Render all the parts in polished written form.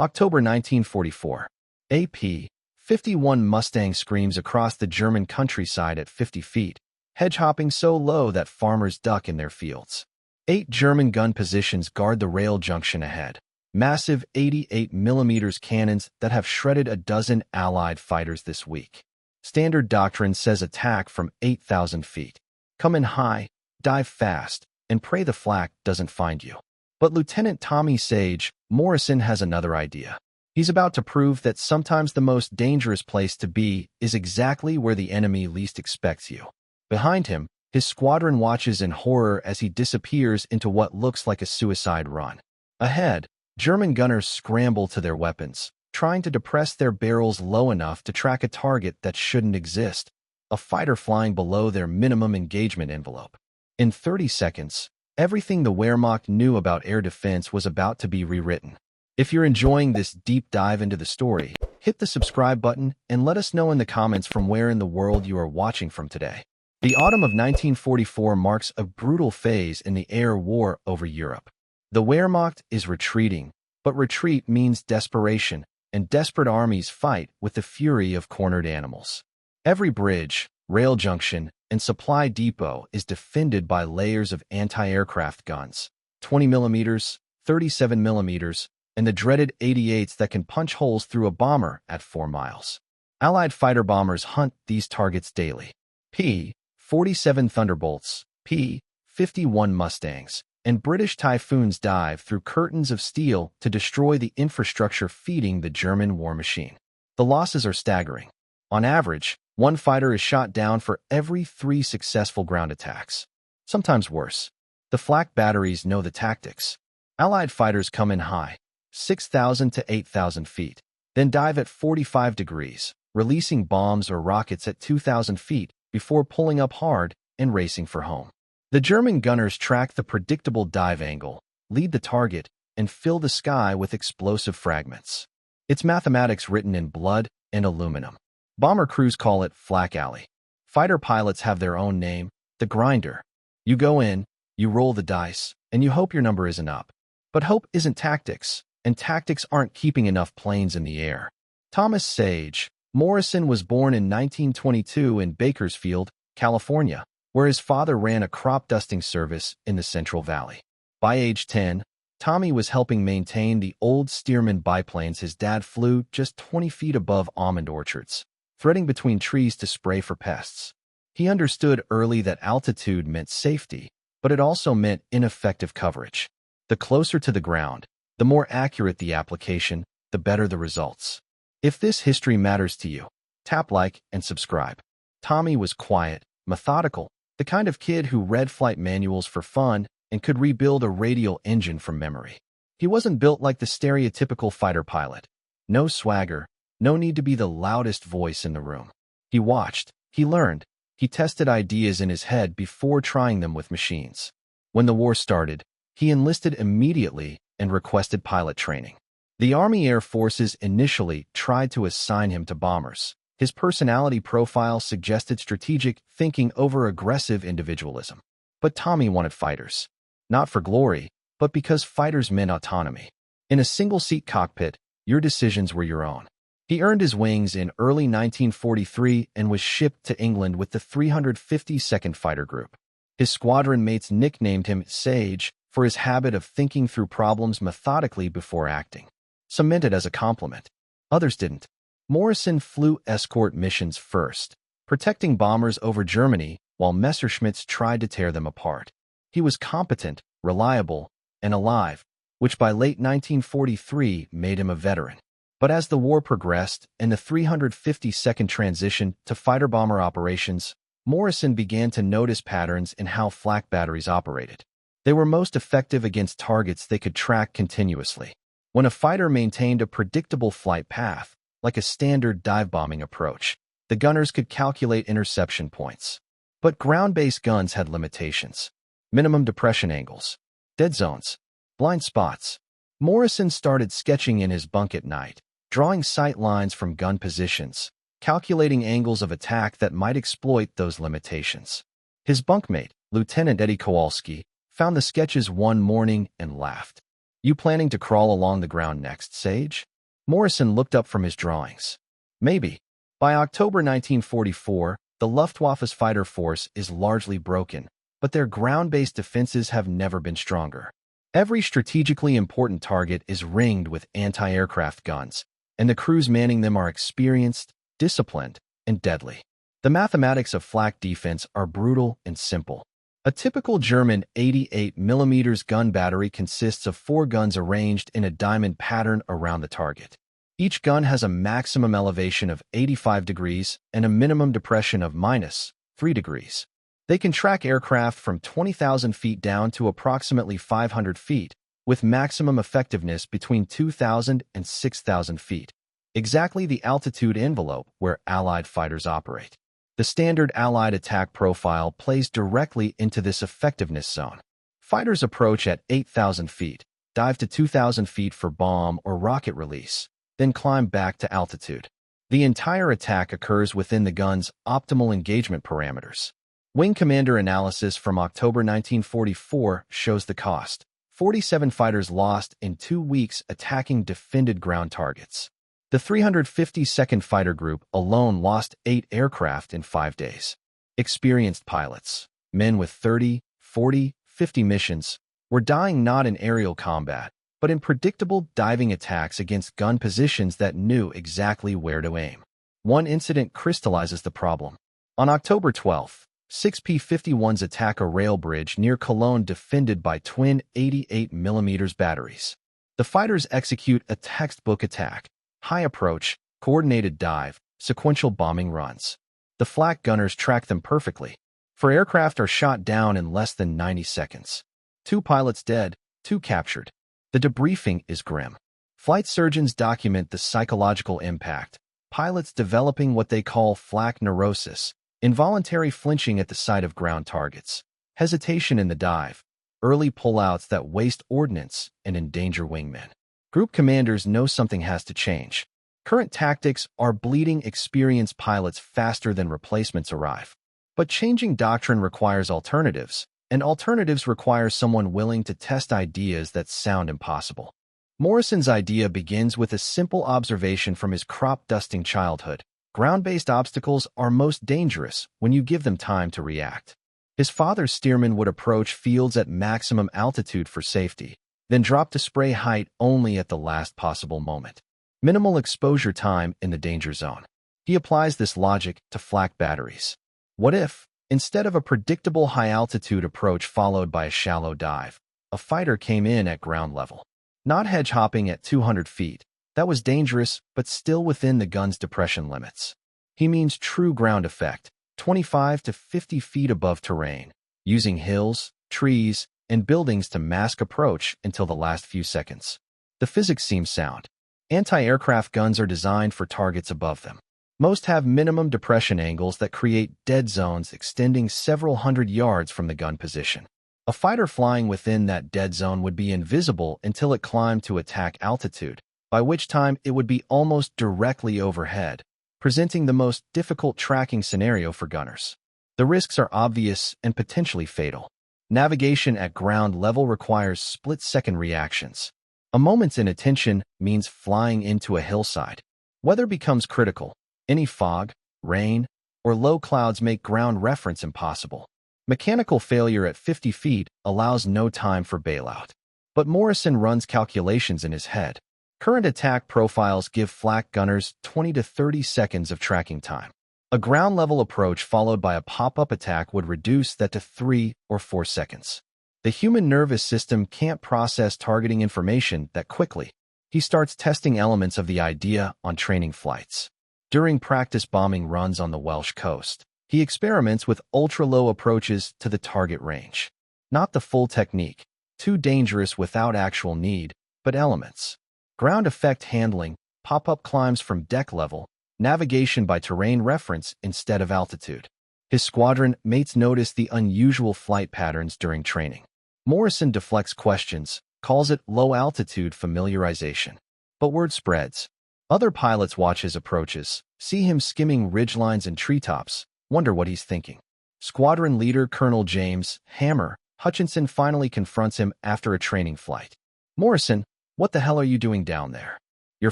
October 1944. A P-51 Mustang screams across the German countryside at 50 feet, hedge-hopping so low that farmers duck in their fields. 8 German gun positions guard the rail junction ahead. Massive 88mm cannons that have shredded a dozen Allied fighters this week. Standard doctrine says attack from 8,000 feet. Come in high, dive fast, and pray the flak doesn't find you. But Lieutenant Tommy Sage, Morrison has another idea. He's about to prove that sometimes the most dangerous place to be is exactly where the enemy least expects you. Behind him, his squadron watches in horror as he disappears into what looks like a suicide run. Ahead, German gunners scramble to their weapons, trying to depress their barrels low enough to track a target that shouldn't exist, a fighter flying below their minimum engagement envelope. In 30 seconds, everything the Wehrmacht knew about air defense was about to be rewritten. If you're enjoying this deep dive into the story, hit the subscribe button and let us know in the comments from where in the world you are watching from today. The autumn of 1944 marks a brutal phase in the air war over Europe. The Wehrmacht is retreating, but retreat means desperation, and desperate armies fight with the fury of cornered animals. Every bridge, rail junction, and supply depot is defended by layers of anti-aircraft guns, 20mm, 37mm, and the dreaded 88s that can punch holes through a bomber at 4 miles. Allied fighter bombers hunt these targets daily. P-47 Thunderbolts, P-51 Mustangs, and British Typhoons dive through curtains of steel to destroy the infrastructure feeding the German war machine. The losses are staggering. On average, 1 fighter is shot down for every 3 successful ground attacks. Sometimes worse. The flak batteries know the tactics. Allied fighters come in high, 6,000 to 8,000 feet, then dive at 45 degrees, releasing bombs or rockets at 2,000 feet before pulling up hard and racing for home. The German gunners track the predictable dive angle, lead the target, and fill the sky with explosive fragments. It's mathematics written in blood and aluminum. Bomber crews call it flak alley. Fighter pilots have their own name, the grinder. You go in, you roll the dice, and you hope your number isn't up. But hope isn't tactics, and tactics aren't keeping enough planes in the air. Thomas Sage Morrison was born in 1922 in Bakersfield, California, where his father ran a crop dusting service in the Central Valley. By age 10, Tommy was helping maintain the old Stearman biplanes his dad flew just 20 feet above almond orchards, threading between trees to spray for pests. He understood early that altitude meant safety, but it also meant ineffective coverage. The closer to the ground, the more accurate the application, the better the results. If this history matters to you, tap like and subscribe. Tommy was quiet, methodical, the kind of kid who read flight manuals for fun and could rebuild a radial engine from memory. He wasn't built like the stereotypical fighter pilot. No swagger, no need to be the loudest voice in the room. He watched, he learned, he tested ideas in his head before trying them with machines. When the war started, he enlisted immediately and requested pilot training. The Army Air Forces initially tried to assign him to bombers. His personality profile suggested strategic thinking over aggressive individualism. But Tommy wanted fighters. Not for glory, but because fighters meant autonomy. In a single-seat cockpit, your decisions were your own. He earned his wings in early 1943 and was shipped to England with the 352nd Fighter Group. His squadron mates nicknamed him Sage for his habit of thinking through problems methodically before acting. Some meant it as a compliment. Others didn't. Morrison flew escort missions first, protecting bombers over Germany while Messerschmitts tried to tear them apart. He was competent, reliable, and alive, which by late 1943 made him a veteran. But as the war progressed and the 352nd transitioned to fighter-bomber operations, Morrison began to notice patterns in how flak batteries operated. They were most effective against targets they could track continuously. When a fighter maintained a predictable flight path, like a standard dive-bombing approach, the gunners could calculate interception points. But ground-based guns had limitations. Minimum depression angles, dead zones, blind spots. Morrison started sketching in his bunk at night, drawing sight lines from gun positions, calculating angles of attack that might exploit those limitations. His bunkmate, Lieutenant Eddie Kowalski, found the sketches one morning and laughed. "You planning to crawl along the ground next, Sage?" Morrison looked up from his drawings. Maybe. By October 1944, the Luftwaffe's fighter force is largely broken, but their ground-based defenses have never been stronger. Every strategically important target is ringed with anti-aircraft guns, and the crews manning them are experienced, disciplined, and deadly. The mathematics of flak defense are brutal and simple. A typical German 88mm gun battery consists of 4 guns arranged in a diamond pattern around the target. Each gun has a maximum elevation of 85 degrees and a minimum depression of -3 degrees. They can track aircraft from 20,000 feet down to approximately 500 feet, with maximum effectiveness between 2,000 and 6,000 feet, exactly the altitude envelope where Allied fighters operate. The standard Allied attack profile plays directly into this effectiveness zone. Fighters approach at 8,000 feet, dive to 2,000 feet for bomb or rocket release, then climb back to altitude. The entire attack occurs within the gun's optimal engagement parameters. Wing Commander analysis from October 1944 shows the cost. 47 fighters lost in 2 weeks attacking defended ground targets. The 352nd Fighter Group alone lost 8 aircraft in 5 days. Experienced pilots, men with 30, 40, 50 missions, were dying not in aerial combat, but in predictable diving attacks against gun positions that knew exactly where to aim. One incident crystallizes the problem. On October 12th, 6 P-51s attack a rail bridge near Cologne defended by twin 88mm batteries. The fighters execute a textbook attack. High approach, coordinated dive, sequential bombing runs. The flak gunners track them perfectly. 4 aircraft are shot down in less than 90 seconds. 2 pilots dead, 2 captured. The debriefing is grim. Flight surgeons document the psychological impact. Pilots developing what they call flak neurosis, involuntary flinching at the sight of ground targets, hesitation in the dive, early pullouts that waste ordnance and endanger wingmen. Group commanders know something has to change. Current tactics are bleeding experienced pilots faster than replacements arrive. But changing doctrine requires alternatives, and alternatives require someone willing to test ideas that sound impossible. Morrison's idea begins with a simple observation from his crop-dusting childhood. Ground-based obstacles are most dangerous when you give them time to react. His father's steerman would approach fields at maximum altitude for safety, then drop to spray height only at the last possible moment. Minimal exposure time in the danger zone. He applies this logic to flak batteries. What if, instead of a predictable high-altitude approach followed by a shallow dive, a fighter came in at ground level? Not hedge-hopping at 200 feet. That was dangerous, but still within the gun's depression limits. He means true ground effect, 25 to 50 feet above terrain, using hills, trees, and buildings to mask approach until the last few seconds. The physics seem sound. Anti-aircraft guns are designed for targets above them. Most have minimum depression angles that create dead zones extending several hundred yards from the gun position. A fighter flying within that dead zone would be invisible until it climbed to attack altitude, by which time it would be almost directly overhead, presenting the most difficult tracking scenario for gunners. The risks are obvious and potentially fatal. Navigation at ground level requires split-second reactions. A moment's inattention means flying into a hillside. Weather becomes critical. Any fog, rain, or low clouds make ground reference impossible. Mechanical failure at 50 feet allows no time for bailout. But Morrison runs calculations in his head. Current attack profiles give flak gunners 20 to 30 seconds of tracking time. A ground-level approach followed by a pop-up attack would reduce that to 3 or 4 seconds. The human nervous system can't process targeting information that quickly. He starts testing elements of the idea on training flights. During practice bombing runs on the Welsh coast, he experiments with ultra-low approaches to the target range. Not the full technique, too dangerous without actual need, but elements. Ground effect handling, pop-up climbs from deck level, navigation by terrain reference instead of altitude. His squadron mates notice the unusual flight patterns during training. Morrison deflects questions, calls it low-altitude familiarization. But word spreads. Other pilots watch his approaches, see him skimming ridgelines and treetops, wonder what he's thinking. Squadron leader Colonel James Hammer Hutchinson finally confronts him after a training flight. "Morrison, what the hell are you doing down there? You're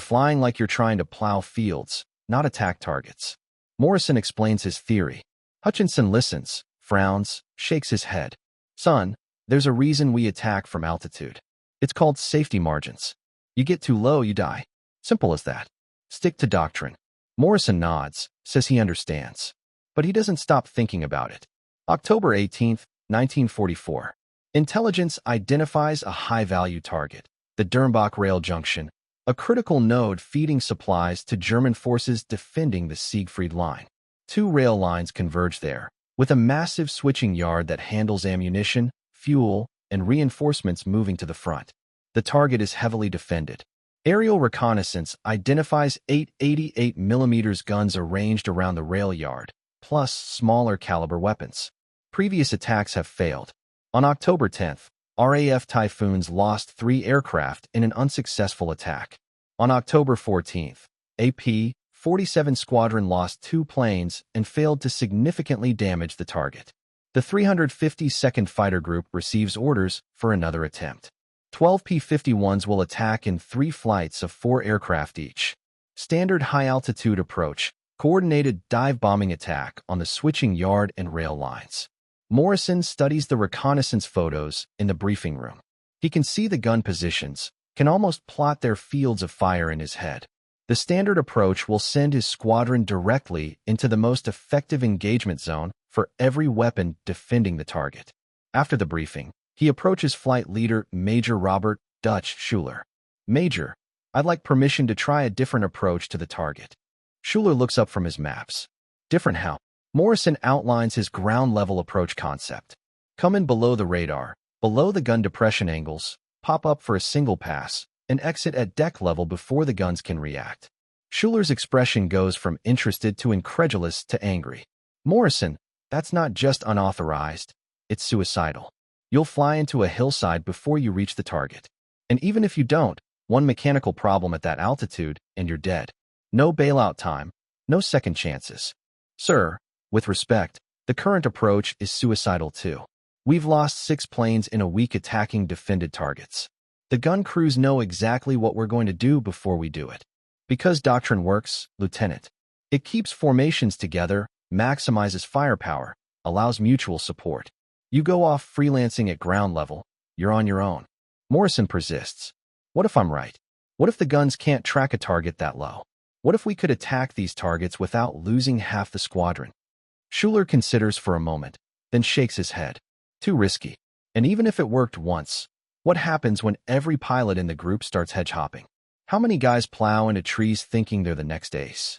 flying like you're trying to plow fields, not attack targets. Morrison explains his theory. Hutchinson listens, frowns, shakes his head. Son, there's a reason we attack from altitude. It's called safety margins. You get too low, you die. Simple as that. Stick to doctrine. Morrison nods, says he understands. But he doesn't stop thinking about it. October 18, 1944. Intelligence identifies a high-value target, the Dernbach rail junction, a critical node feeding supplies to German forces defending the Siegfried Line. Two rail lines converge there, with a massive switching yard that handles ammunition, fuel, and reinforcements moving to the front. The target is heavily defended. Aerial reconnaissance identifies 8 88mm guns arranged around the rail yard, plus smaller caliber weapons. Previous attacks have failed. On October 10th, RAF Typhoons lost 3 aircraft in an unsuccessful attack. On October 14th, a P-47 squadron lost 2 planes and failed to significantly damage the target. The 352nd Fighter Group receives orders for another attempt. 12 P-51s will attack in 3 flights of 4 aircraft each. Standard high-altitude approach, coordinated dive-bombing attack on the switching yard and rail lines. Morrison studies the reconnaissance photos in the briefing room. He can see the gun positions, can almost plot their fields of fire in his head. The standard approach will send his squadron directly into the most effective engagement zone for every weapon defending the target. After the briefing, he approaches flight leader Major Robert Dutch Schuler. Major, I'd like permission to try a different approach to the target. Schuler looks up from his maps. Different how? Morrison outlines his ground-level approach concept. Come in below the radar, below the gun depression angles, pop up for a single pass, and exit at deck level before the guns can react. Schuler's expression goes from interested to incredulous to angry. Morrison, that's not just unauthorized, it's suicidal. You'll fly into a hillside before you reach the target. And even if you don't, one mechanical problem at that altitude, and you're dead. No bailout time, no second chances. Sir, with respect, the current approach is suicidal too. We've lost 6 planes in a week attacking defended targets. The gun crews know exactly what we're going to do before we do it. Because doctrine works, Lieutenant. It keeps formations together, maximizes firepower, allows mutual support. You go off freelancing at ground level, you're on your own. Morrison persists. What if I'm right? What if the guns can't track a target that low? What if we could attack these targets without losing half the squadron? Schuler considers for a moment, then shakes his head. Too risky. And even if it worked once, what happens when every pilot in the group starts hedge-hopping? How many guys plow into trees thinking they're the next ace?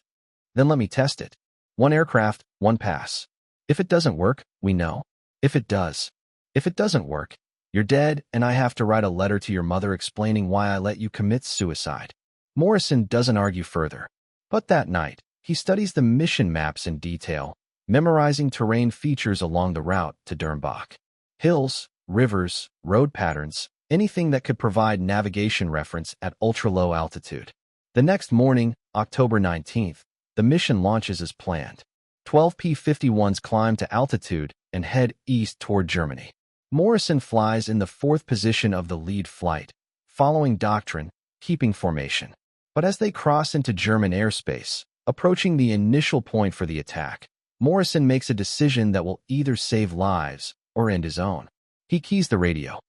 Then let me test it. 1 aircraft, 1 pass. If it doesn't work, we know. If it does. If it doesn't work, you're dead and I have to write a letter to your mother explaining why I let you commit suicide. Morrison doesn't argue further. But that night, he studies the mission maps in detail, memorizing terrain features along the route to Dernbach. Hills, rivers, road patterns, anything that could provide navigation reference at ultra-low altitude. The next morning, October 19th, the mission launches as planned. 12 P-51s climb to altitude and head east toward Germany. Morrison flies in the 4th position of the lead flight, following doctrine, keeping formation. But as they cross into German airspace, approaching the initial point for the attack, Morrison makes a decision that will either save lives or end his own. He keys the radio.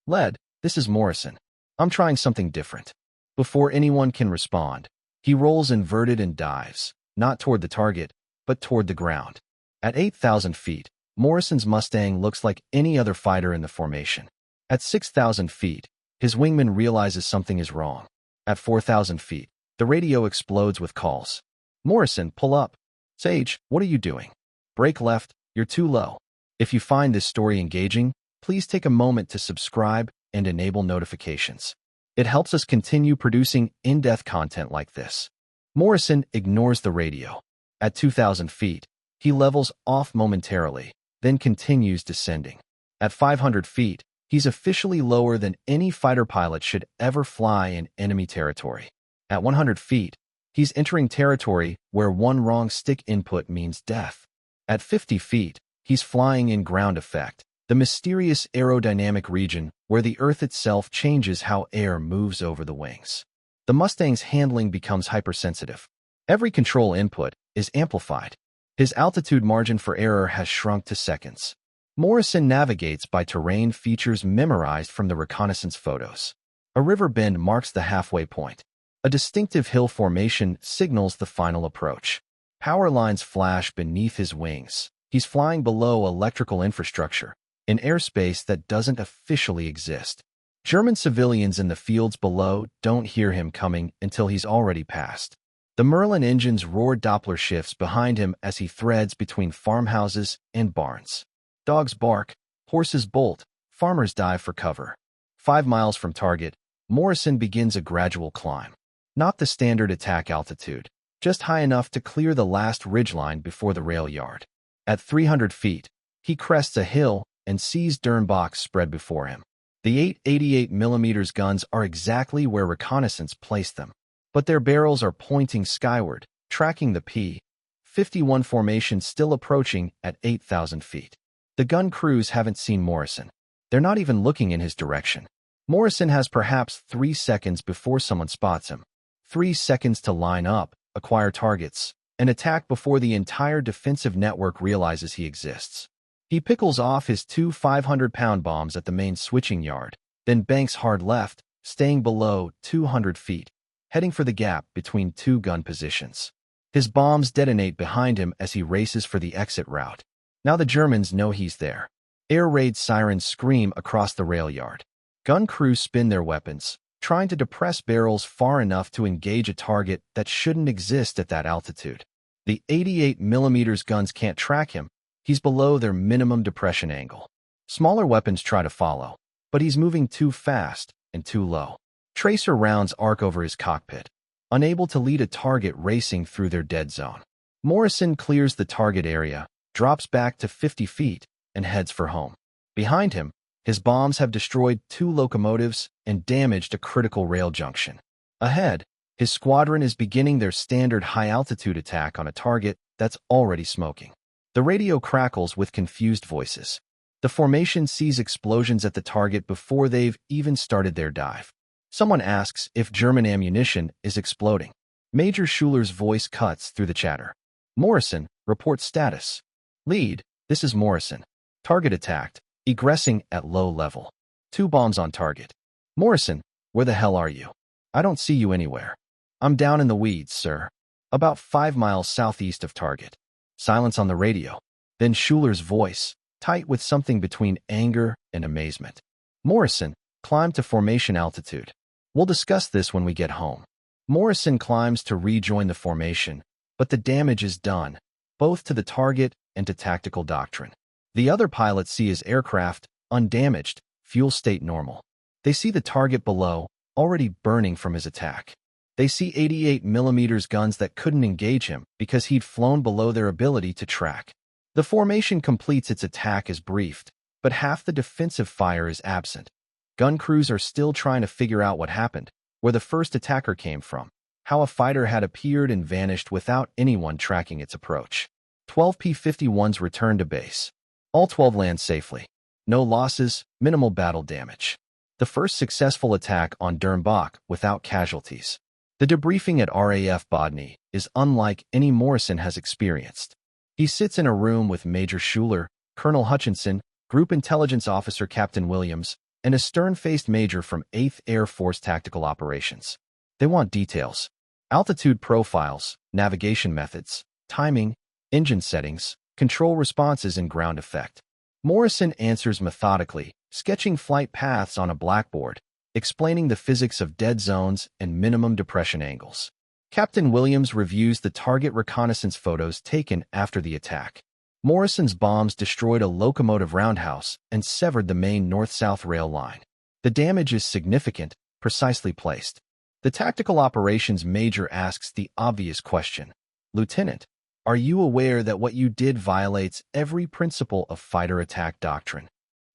"Led, this is Morrison. I'm trying something different." Before anyone can respond, he rolls inverted and dives, not toward the target, but toward the ground. At 8,000 feet, Morrison's Mustang looks like any other fighter in the formation. At 6,000 feet, his wingman realizes something is wrong. At 4,000 feet, the radio explodes with calls. "Morrison, pull up. Sage, what are you doing? Brake left, you're too low." If you find this story engaging, please take a moment to subscribe and enable notifications. It helps us continue producing in-depth content like this. Morrison ignores the radio. At 2,000 feet, he levels off momentarily, then continues descending. At 500 feet, he's officially lower than any fighter pilot should ever fly in enemy territory. At 100 feet, he's entering territory where one wrong stick input means death. At 50 feet, he's flying in ground effect, the mysterious aerodynamic region where the Earth itself changes how air moves over the wings. The Mustang's handling becomes hypersensitive. Every control input is amplified. His altitude margin for error has shrunk to seconds. Morrison navigates by terrain features memorized from the reconnaissance photos. A river bend marks the halfway point. A distinctive hill formation signals the final approach. Power lines flash beneath his wings. He's flying below electrical infrastructure, in airspace that doesn't officially exist. German civilians in the fields below don't hear him coming until he's already passed. The Merlin engine's roar Doppler shifts behind him as he threads between farmhouses and barns. Dogs bark, horses bolt, farmers dive for cover. 5 miles from target, Morrison begins a gradual climb. Not the standard attack altitude, just high enough to clear the last ridgeline before the rail yard. At 300 feet, he crests a hill and sees Dernbach spread before him. The 888mm guns are exactly where reconnaissance placed them, but their barrels are pointing skyward, tracking the P-51 formation still approaching at 8,000 feet. The gun crews haven't seen Morrison. They're not even looking in his direction. Morrison has perhaps 3 seconds before someone spots him. 3 seconds to line up, acquire targets, and attack before the entire defensive network realizes he exists. He pickles off his 2 500-pound bombs at the main switching yard, then banks hard left, staying below 200 feet, heading for the gap between 2 gun positions. His bombs detonate behind him as he races for the exit route. Now the Germans know he's there. Air raid sirens scream across the rail yard. Gun crews spin their weapons, trying to depress barrels far enough to engage a target that shouldn't exist at that altitude. The 88mm guns can't track him. He's below their minimum depression angle. Smaller weapons try to follow, but he's moving too fast and too low. Tracer rounds arc over his cockpit, unable to lead a target racing through their dead zone. Morrison clears the target area, drops back to 50 feet, and heads for home. Behind him, his bombs have destroyed 2 locomotives and damaged a critical rail junction. Ahead, his squadron is beginning their standard high-altitude attack on a target that's already smoking. The radio crackles with confused voices. The formation sees explosions at the target before they've even started their dive. Someone asks if German ammunition is exploding. Major Schuller's voice cuts through the chatter. Morrison reports status. Lead, this is Morrison. Target attacked, egressing at low level. 2 bombs on target. Morrison, where the hell are you? I don't see you anywhere. I'm down in the weeds, sir. About 5 miles southeast of target. Silence on the radio. Then Schuller's voice, tight with something between anger and amazement. Morrison, climb to formation altitude. We'll discuss this when we get home. Morrison climbs to rejoin the formation, but the damage is done, both to the target and to tactical doctrine. The other pilots see his aircraft, undamaged, fuel state normal. They see the target below, already burning from his attack. They see 88mm guns that couldn't engage him because he'd flown below their ability to track. The formation completes its attack as briefed, but half the defensive fire is absent. Gun crews are still trying to figure out what happened, where the first attacker came from, how a fighter had appeared and vanished without anyone tracking its approach. 12 P-51s return to base. All 12 land safely. No losses, minimal battle damage. The first successful attack on Dernbach without casualties. The debriefing at RAF Bodny is unlike any Morrison has experienced. He sits in a room with Major Schuller, Colonel Hutchinson, Group Intelligence Officer Captain Williams, and a stern-faced major from 8th Air Force Tactical Operations. They want details. Altitude profiles, navigation methods, timing, engine settings, control responses, and ground effect. Morrison answers methodically, sketching flight paths on a blackboard, explaining the physics of dead zones and minimum depression angles. Captain Williams reviews the target reconnaissance photos taken after the attack. Morrison's bombs destroyed a locomotive roundhouse and severed the main north-south rail line. The damage is significant, precisely placed. The tactical operations major asks the obvious question. Lieutenant, are you aware that what you did violates every principle of fighter attack doctrine?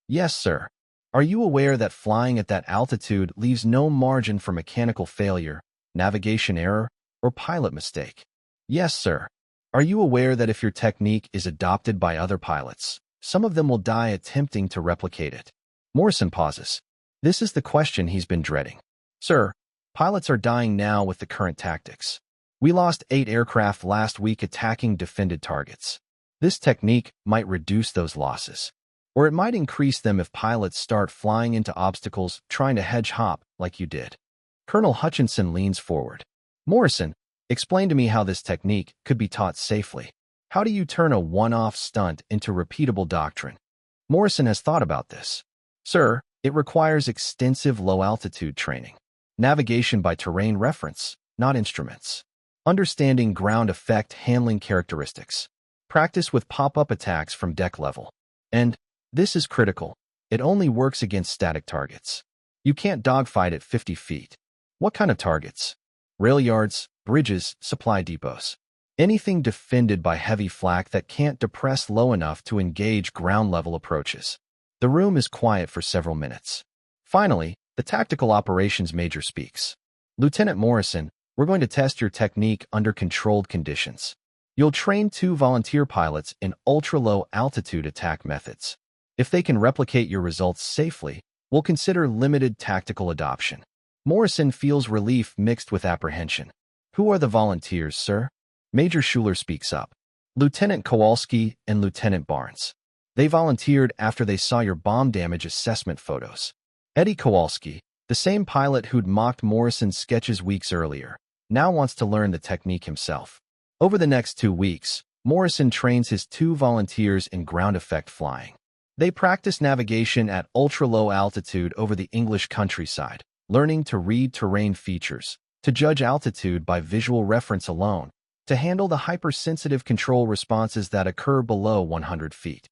Yes, sir. Are you aware that flying at that altitude leaves no margin for mechanical failure, navigation error, or pilot mistake? Yes, sir. Are you aware that if your technique is adopted by other pilots, some of them will die attempting to replicate it? Morrison pauses. This is the question he's been dreading. Sir, Pilots are dying now with the current tactics. We lost 8 aircraft last week attacking defended targets. This technique might reduce those losses, or it might increase them if pilots start flying into obstacles trying to hedge hop like you did. Colonel Hutchinson leans forward. Morrison, explain to me how this technique could be taught safely. How do you turn a one-off stunt into repeatable doctrine? Morrison has thought about this. Sir, it requires extensive low-altitude training. Navigation by terrain reference, not instruments. Understanding ground effect handling characteristics. Practice with pop-up attacks from deck level. And, this is critical, it only works against static targets. You can't dogfight at 50 feet. What kind of targets? Rail yards, bridges, supply depots. Anything defended by heavy flak that can't depress low enough to engage ground-level approaches. The room is quiet for several minutes. Finally, the tactical operations major speaks. Lieutenant Morrison, we're going to test your technique under controlled conditions. You'll train 2 volunteer pilots in ultra-low altitude attack methods. If they can replicate your results safely, we'll consider limited tactical adoption. Morrison feels relief mixed with apprehension. Who are the volunteers, sir? Major Schuler speaks up. Lieutenant Kowalski and Lieutenant Barnes. They volunteered after they saw your bomb damage assessment photos. Eddie Kowalski, the same pilot who'd mocked Morrison's sketches weeks earlier, now wants to learn the technique himself. Over the next 2 weeks, Morrison trains his 2 volunteers in ground effect flying. They practice navigation at ultra-low altitude over the English countryside, learning to read terrain features, to judge altitude by visual reference alone, to handle the hypersensitive control responses that occur below 100 feet.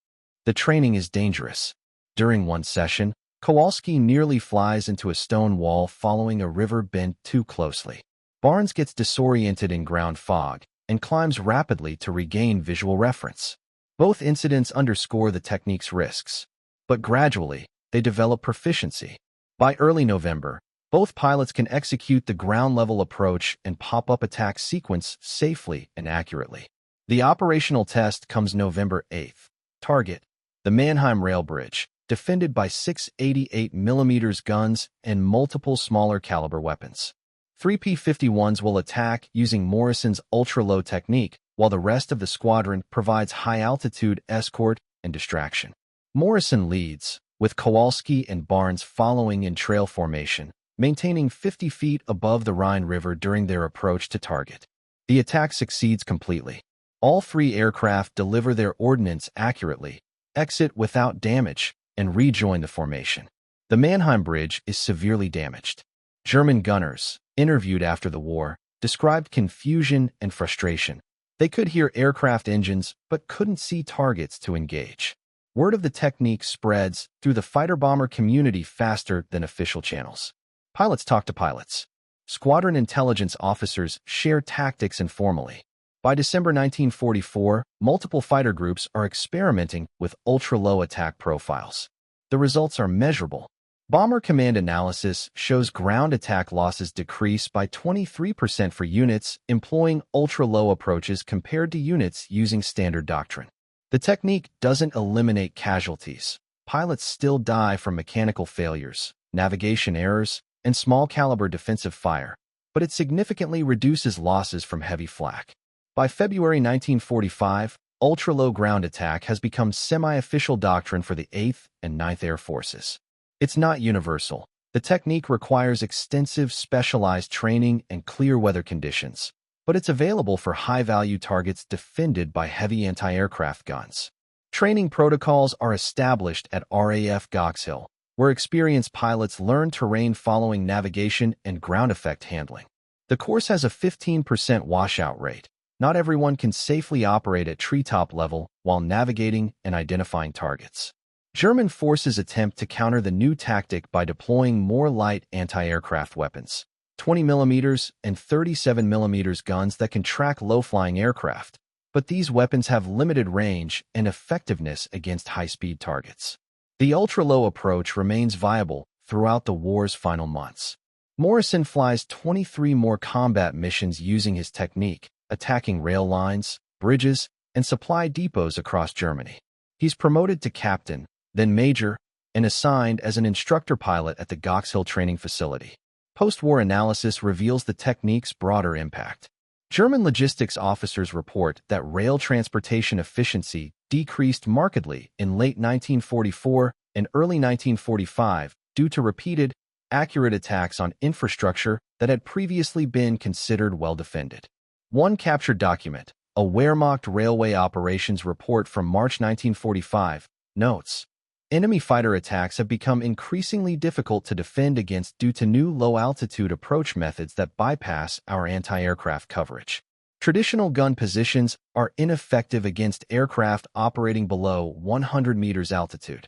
The training is dangerous. During one session, Kowalski nearly flies into a stone wall following a river bent too closely. Barnes gets disoriented in ground fog and climbs rapidly to regain visual reference. Both incidents underscore the technique's risks, but gradually, they develop proficiency. By early November, both pilots can execute the ground-level approach and pop-up attack sequence safely and accurately. The operational test comes November 8th. Target: the Mannheim Rail Bridge, defended by 6 88mm guns and multiple smaller caliber weapons. 3 P-51s will attack using Morrison's ultra-low technique, while the rest of the squadron provides high-altitude escort and distraction. Morrison leads, with Kowalski and Barnes following in trail formation, maintaining 50 feet above the Rhine River during their approach to target. The attack succeeds completely. All 3 aircraft deliver their ordnance accurately, exit without damage, and rejoin the formation. The Mannheim Bridge is severely damaged. German gunners, interviewed after the war, described confusion and frustration. They could hear aircraft engines but couldn't see targets to engage. Word of the technique spreads through the fighter-bomber community faster than official channels. Pilots talk to pilots. Squadron intelligence officers share tactics informally. By December 1944, multiple fighter groups are experimenting with ultra-low attack profiles. The results are measurable. Bomber command analysis shows ground attack losses decrease by 23% for units employing ultra-low approaches compared to units using standard doctrine. The technique doesn't eliminate casualties. Pilots still die from mechanical failures, navigation errors, and small-caliber defensive fire, but it significantly reduces losses from heavy flak. By February 1945, ultra-low ground attack has become semi-official doctrine for the 8th and 9th Air Forces. It's not universal. The technique requires extensive specialized training and clear weather conditions, but it's available for high-value targets defended by heavy anti-aircraft guns. Training protocols are established at RAF Goxhill, where experienced pilots learn terrain following navigation and ground effect handling. The course has a 15% washout rate. Not everyone can safely operate at treetop level while navigating and identifying targets. German forces attempt to counter the new tactic by deploying more light anti-aircraft weapons, 20mm and 37mm guns that can track low-flying aircraft, but these weapons have limited range and effectiveness against high-speed targets. The ultra-low approach remains viable throughout the war's final months. Morrison flies 23 more combat missions using his technique, attacking rail lines, bridges, and supply depots across Germany. He's promoted to captain, then major, and assigned as an instructor pilot at the Goxhill training facility. Post-war analysis reveals the technique's broader impact. German logistics officers report that rail transportation efficiency decreased markedly in late 1944 and early 1945 due to repeated, accurate attacks on infrastructure that had previously been considered well-defended. One captured document, a Wehrmacht railway operations report from March 1945, notes, enemy fighter attacks have become increasingly difficult to defend against due to new low-altitude approach methods that bypass our anti-aircraft coverage. Traditional gun positions are ineffective against aircraft operating below 100 meters altitude.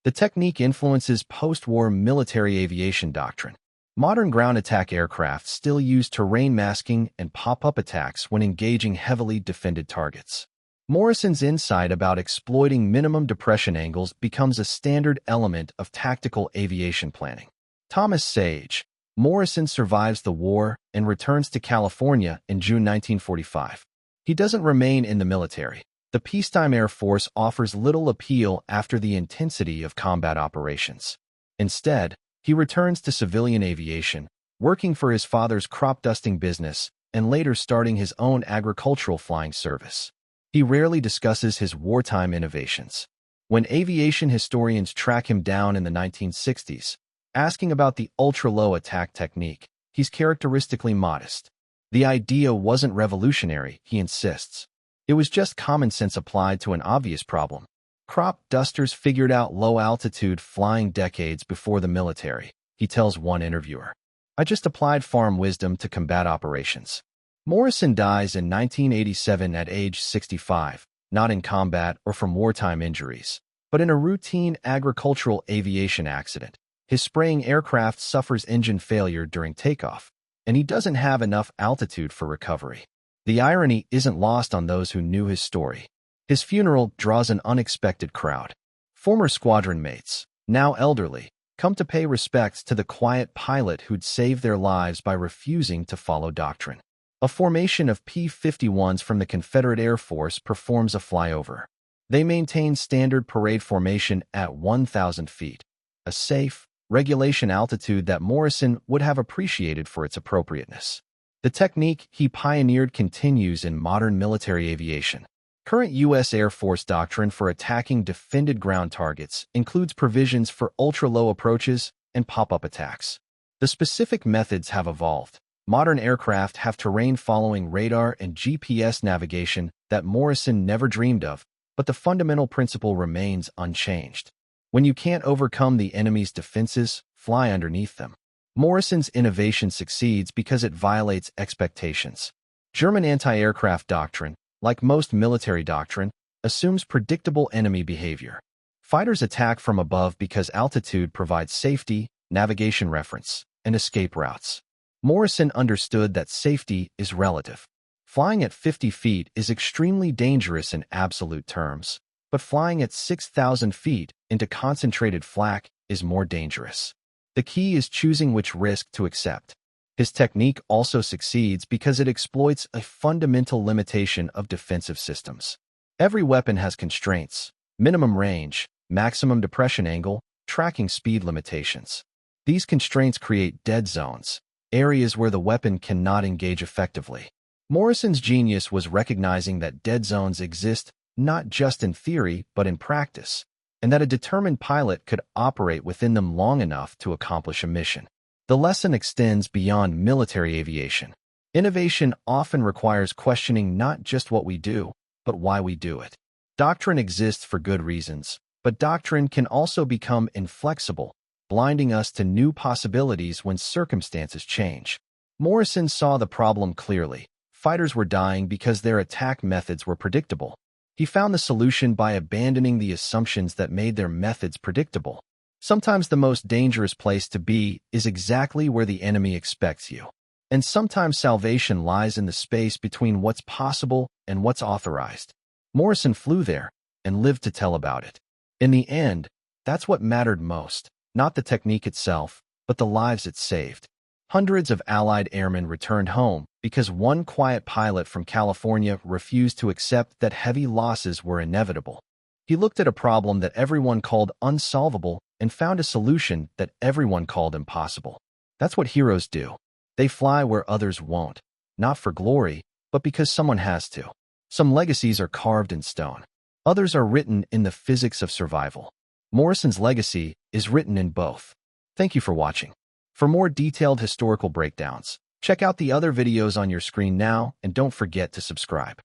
The technique influences post-war military aviation doctrine. Modern ground attack aircraft still use terrain masking and pop-up attacks when engaging heavily defended targets. Morrison's insight about exploiting minimum depression angles becomes a standard element of tactical aviation planning. Thomas Sage. Morrison survives the war and returns to California in June 1945. He doesn't remain in the military. The peacetime Air Force offers little appeal after the intensity of combat operations. Instead, he returns to civilian aviation, working for his father's crop dusting business and later starting his own agricultural flying service. He rarely discusses his wartime innovations. When aviation historians track him down in the 1960s, asking about the ultra-low attack technique, he's characteristically modest. The idea wasn't revolutionary, he insists. It was just common sense applied to an obvious problem. Crop dusters figured out low-altitude flying decades before the military, he tells one interviewer. I just applied farm wisdom to combat operations. Morrison dies in 1987 at age 65, not in combat or from wartime injuries, but in a routine agricultural aviation accident. His spraying aircraft suffers engine failure during takeoff, and he doesn't have enough altitude for recovery. The irony isn't lost on those who knew his story. His funeral draws an unexpected crowd. Former squadron mates, now elderly, come to pay respects to the quiet pilot who'd saved their lives by refusing to follow doctrine. A formation of P-51s from the Confederate Air Force performs a flyover. They maintain standard parade formation at 1,000 feet, a safe, regulation altitude that Morrison would have appreciated for its appropriateness. The technique he pioneered continues in modern military aviation. Current U.S. Air Force doctrine for attacking defended ground targets includes provisions for ultra-low approaches and pop-up attacks. The specific methods have evolved. Modern aircraft have terrain following radar and GPS navigation that Morrison never dreamed of, but the fundamental principle remains unchanged. When you can't overcome the enemy's defenses, fly underneath them. Morrison's innovation succeeds because it violates expectations. German anti-aircraft doctrine, like most military doctrine, assumes predictable enemy behavior. Fighters attack from above because altitude provides safety, navigation reference, and escape routes. Morrison understood that safety is relative. Flying at 50 feet is extremely dangerous in absolute terms, but flying at 6,000 feet into concentrated flak is more dangerous. The key is choosing which risk to accept. His technique also succeeds because it exploits a fundamental limitation of defensive systems. Every weapon has constraints: minimum range, maximum depression angle, tracking speed limitations. These constraints create dead zones, areas where the weapon cannot engage effectively. Morrison's genius was recognizing that dead zones exist not just in theory but in practice, and that a determined pilot could operate within them long enough to accomplish a mission. The lesson extends beyond military aviation. Innovation often requires questioning not just what we do, but why we do it. Doctrine exists for good reasons, but doctrine can also become inflexible, blinding us to new possibilities when circumstances change. Morrison saw the problem clearly. Fighters were dying because their attack methods were predictable. He found the solution by abandoning the assumptions that made their methods predictable. Sometimes the most dangerous place to be is exactly where the enemy expects you. And sometimes salvation lies in the space between what's possible and what's authorized. Morrison flew there and lived to tell about it. In the end, that's what mattered most, not the technique itself, but the lives it saved. Hundreds of Allied airmen returned home because one quiet pilot from California refused to accept that heavy losses were inevitable. He looked at a problem that everyone called unsolvable and found a solution that everyone called impossible. That's what heroes do. They fly where others won't, not for glory, but because someone has to. Some legacies are carved in stone. Others are written in the physics of survival. Morrison's legacy is written in both. Thank you for watching. For more detailed historical breakdowns, check out the other videos on your screen now and don't forget to subscribe.